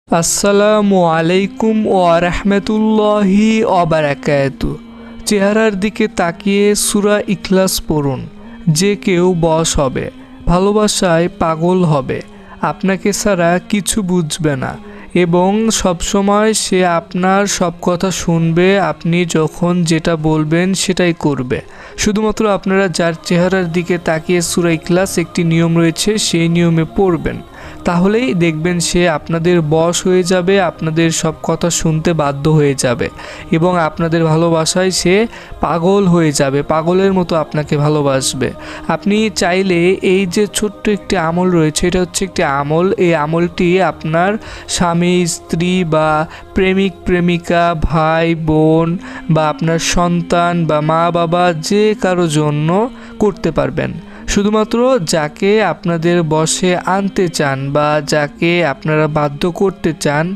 আসসালামু আলাইকুম ওয়া রাহমাতুল্লাহি ওয়া বারাকাতুহু। চেহারার দিকে তাকিয়ে সূরা ইখলাস পড়ুন। যে কেউ বশ হবে, ভালোবাসায় পাগল হবে, আপনাকে ছাড়া কিছু বুঝবে না এবং সবসময় সে আপনার সব কথা শুনবে। আপনি যখন যেটা বলবেন সেটাই করবে। শুধুমাত্র আপনারা যার চেহারার দিকে তাকিয়ে সূরা ইখলাস একটি নিয়ম রয়েছে, সেই নিয়মে পড়বেন, তাহলেই দেখবেন সে আপনাদের বশ হয়ে যাবে, আপনাদের সব কথা শুনতে বাধ্য হয়ে যাবে এবং আপনাদের ভালোবাসায় সে পাগল হয়ে যাবে, পাগলের মতো আপনাকে ভালোবাসবে। আপনি চাইলে এই যে ছোট্ট একটি আমল রয়েছে, এটা হচ্ছে একটি আমল, এই আমলটি আপনার স্বামী স্ত্রী বা প্রেমিক প্রেমিকা, ভাই বোন বা আপনার সন্তান বা মা বাবা যে কারো জন্য করতে পারবেন। শুধুমাত্র যাকে আপনাদের বশে আনতে চান বা যাকে আপনারা বাধ্য করতে চান,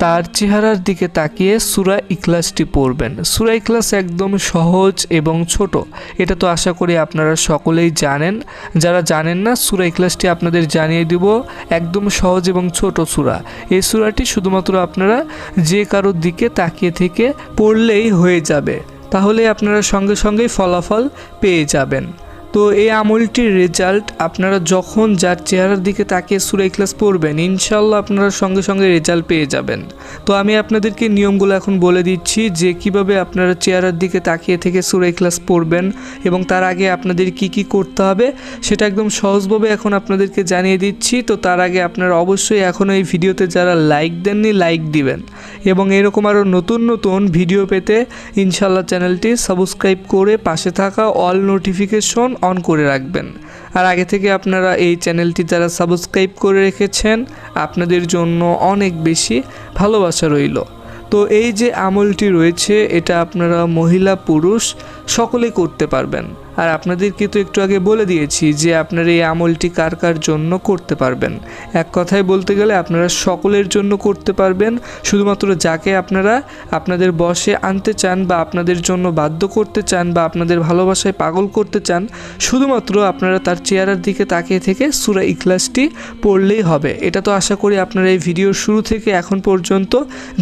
তার চেহারার দিকে তাকিয়ে সূরা ইখলাসটি পড়বেন। সূরা ইখলাস একদম সহজ এবং ছোট, এটা তো আশা করি আপনারা সকলেই জানেন। যারা জানেন না, সূরা ইখলাসটি আপনাদের জানিয়ে দিব। একদম সহজ এবং ছোট সূরা। এই সূরাটি শুধুমাত্র আপনারা যে কারোর দিকে তাকিয়ে থেকে পড়লেই হয়ে যাবে, তাহলে আপনারা সঙ্গে সঙ্গেই ফলাফল পেয়ে যাবেন। তো এই আমলটির রেজাল্ট আপনারা যখন যার চেহারার দিকে তাকিয়ে সূরা ইখলাস পড়বেন, ইনশাল্লাহ আপনারা সঙ্গে সঙ্গে রেজাল্ট পেয়ে যাবেন। তো আমি আপনাদেরকে নিয়মগুলো এখন বলে দিচ্ছি যে কিভাবে আপনারা চেহারার দিকে তাকিয়ে থেকে সূরা ইখলাস পড়বেন এবং তার আগে আপনাদের কি করতে হবে সেটা একদম সহজভাবে এখন আপনাদেরকে জানিয়ে দিচ্ছি। তো তার আগে আপনারা অবশ্যই এখনও এই ভিডিওতে যারা লাইক দেননি, লাইক দিবেন এবং এরকম আরও নতুন নতুন ভিডিও পেতে ইনশাল্লাহ চ্যানেলটি সাবস্ক্রাইব করে পাশে থাকা অল নোটিফিকেশন অন করে রাখবেন। আর আগে থেকে আপনারা এই চ্যানেলটি যারা সাবস্ক্রাইব করে রেখেছেন, আপনাদের জন্য অনেক বেশি ভালোবাসা রইল। তো এই যে আমলটি রয়েছে, এটা আপনারা মহিলা পুরুষ সকলেই করতে পারবেন। আর আপনাদেরকে তো একটু আগে বলে দিয়েছি যে আপনারা এই আমলটি কার কার জন্য করতে পারবেন। এক কথায় বলতে গেলে আপনারা সকলের জন্য করতে পারবেন। শুধুমাত্র যাকে আপনারা আপনাদের বশে আনতে চান বা আপনাদের জন্য বাধ্য করতে চান বা আপনাদের ভালোবাসায় পাগল করতে চান, শুধুমাত্র আপনারা তার চেহারার দিকে তাকিয়ে থেকে সূরা ইখলাসটি পড়লেই হবে। এটা তো আশা করি আপনারা এই ভিডিওর শুরু থেকে এখন পর্যন্ত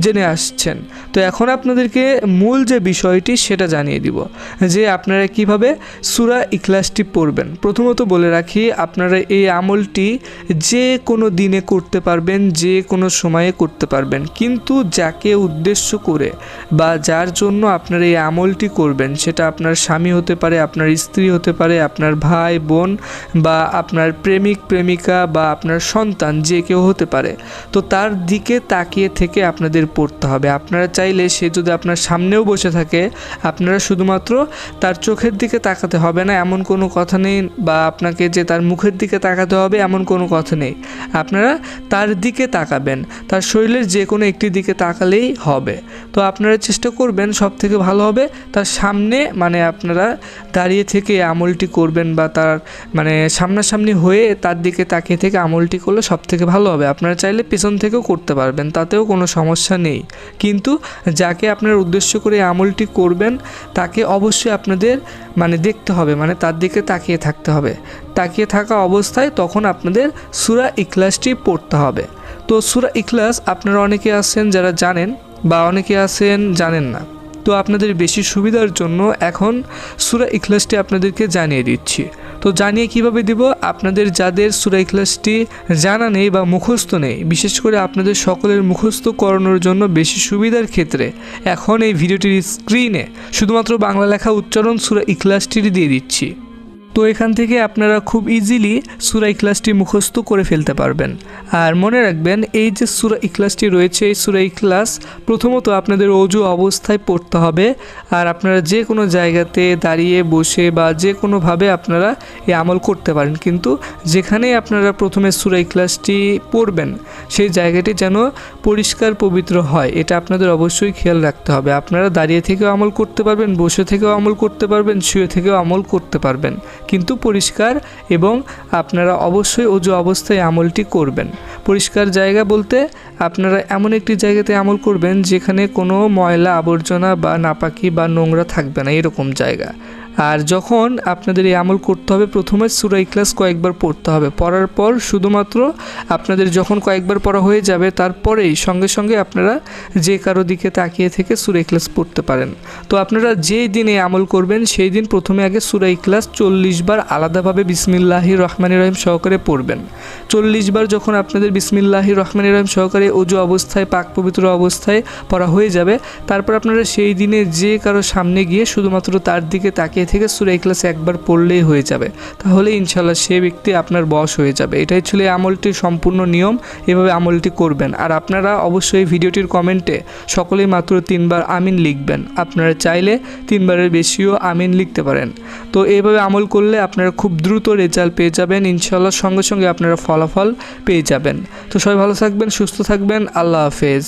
জেনে আসছেন। তো এখন আপনাদেরকে মূল যে বিষয়টি সেটা জানিয়ে দিব যে আপনারা কিভাবে সূরা ইখলাসটি পড়বেন। প্রথমত বলে রাখি, আপনারা এই আমলটি যে কোনো দিনে করতে পারবেন, যে কোনো সময়ে করতে পারবেন, কিন্তু যাকে উদ্দেশ্য করে বা যার জন্য আপনারা এই আমলটি করবেন, সেটা আপনার স্বামী হতে পারে, আপনার স্ত্রী হতে পারে, আপনার ভাই বোন বা আপনার প্রেমিক প্রেমিকা বা আপনার সন্তান, যে কেউ হতে পারে। তো তার দিকে তাকিয়ে থেকে আপনাদের পড়তে হবে। আপনারা চাইলে সে যদি আপনার সামনেও বসে থাকে, আপনারা শুধুমাত্র তার চোখের দিকে তাকাতে হবে না এমন কোনো কথা নেই, বা আপনাকে যে তার মুখের দিকে তাকাতে হবে এমন কোনো কথা নেই। আপনারা তার দিকে তাকাবেন, তার শরীরের যে কোনো একটি দিকে তাকালেই হবে। তো আপনারা চেষ্টা করবেন সব থেকে ভালো হবে তার সামনে, মানে আপনারা দাঁড়িয়ে থেকে আমলটি করবেন বা তার মানে সামনাসামনি হয়ে তার দিকে তাকিয়ে থেকে আমলটি করলে সব থেকে ভালো হবে। আপনারা চাইলে পেছন থেকেও করতে পারবেন, তাতেও কোনো সমস্যা নেই। কিন্তু যাকে আপনার উদ্দেশ্য করে আমলটি করবেন তাকে অবশ্যই আপনাদের মানে দেখতে হবে, মানে তার দিকে তাকিয়ে থাকতে হবে। তাকিয়ে থাকা অবস্থায় তখন আপনাদের সূরা ইখলাসটি পড়তে হবে। তো সূরা ইখলাস আপনারা অনেকে আছেন যারা জানেন বা অনেকে আছেন জানেন না। তো আপনাদের বেশি সুবিধার জন্য এখন সূরা ইখলাসটি আপনাদেরকে জানিয়ে দিচ্ছি। তো জানিয়ে কিভাবে দিব, আপনাদের যাদের সূরা ইখলাসটি জানা নেই বা মুখস্থ নেই, বিশেষ করে আপনাদের সকলের মুখস্থ করানোর জন্য বেশি সুবিধার ক্ষেত্রে এখন এই ভিডিওটির স্ক্রিনে শুধুমাত্র বাংলা লেখা উচ্চারণ সূরা ইখলাসটি দিয়ে দিচ্ছি। তো এখান থেকে আপনারা খুব ইজিলি সূরা ইখলাসটি মুখস্থ করে ফেলতে পারবেন। আর মনে রাখবেন, এই যে সূরা ইখলাসটি রয়েছে, এই সূরা ইখলাস প্রথমত আপনাদের ওযু অবস্থায় পড়তে হবে। আর আপনারা যে কোনো জায়গাতে দাঁড়িয়ে বসে বা যে কোনোভাবে আপনারা এই আমল করতে পারেন, কিন্তু যেখানেই আপনারা প্রথমে সূরা ইখলাসটি পড়বেন সেই জায়গাটি যেন পরিষ্কার পবিত্র হয়, এটা আপনাদের অবশ্যই খেয়াল রাখতে হবে। আপনারা দাঁড়িয়ে থেকেও আমল করতে পারবেন, বসে থেকেও আমল করতে পারবেন, শুয়ে থেকেও আমল করতে পারবেন, কিন্তু পরিষ্কার, এবং আপনারা অবশ্যই ওযু অবস্থায় আমলটি করবেন। পরিষ্কার জায়গা বলতে আপনারা এমন একটি জায়গাতে আমল করবেন যেখানে কোনো ময়লা আবর্জনা বা নাপাকি বা নোংরা থাকবে না, এরকম জায়গা। আর যখন আপনাদের এই আমল করতে হবে প্রথমে সূরা ইখলাস কয়েকবার পড়তে হবে, পড়ার পর শুধুমাত্র আপনাদের যখন কয়েকবার পড়া হয়ে যাবে তারপরেই সঙ্গে সঙ্গে আপনারা যে কারো দিকে তাকিয়ে থেকে সূরা ইখলাস পড়তে পারেন। তো আপনারা যেই দিন এই আমল করবেন সেই দিন প্রথমে আগে সূরা ইখলাস 40 বার আলাদাভাবে বিসমিল্লাহির রহমানির রহিম সহকারে পড়বেন। 40 বার যখন আপনাদের বিসমিল্লাহির রহমানির রহিম সহকারে ওযু অবস্থায় পাক পবিত্র অবস্থায় পড়া হয়ে যাবে, তারপর আপনারা সেই দিনে যে কারো সামনে গিয়ে শুধুমাত্র তার দিকে তাকিয়ে থেকে সূরা ইখলাস একবার পড়লেই হয়ে যাবে, তাহলে ইনশাআল্লাহ সে ব্যক্তি আপনার বশ হয়ে যাবে। এটাই ছিল এই আমলটির সম্পূর্ণ নিয়ম, এভাবে আমলটি করবেন। আর আপনারা অবশ্যই ভিডিওটির কমেন্টে সকলেই মাত্র 3 বার আমিন লিখবেন, আপনারা চাইলে 3 বারের বেশিও আমিন লিখতে পারেন। তো এইভাবে আমল করলে আপনারা খুব দ্রুত রেজাল্ট পেয়ে যাবেন ইনশাআল্লাহ, সঙ্গে সঙ্গে আপনারা ফলাফল পেয়ে যাবেন। তো সবাই ভালো থাকবেন, সুস্থ থাকবেন, আল্লাহ হাফেজ।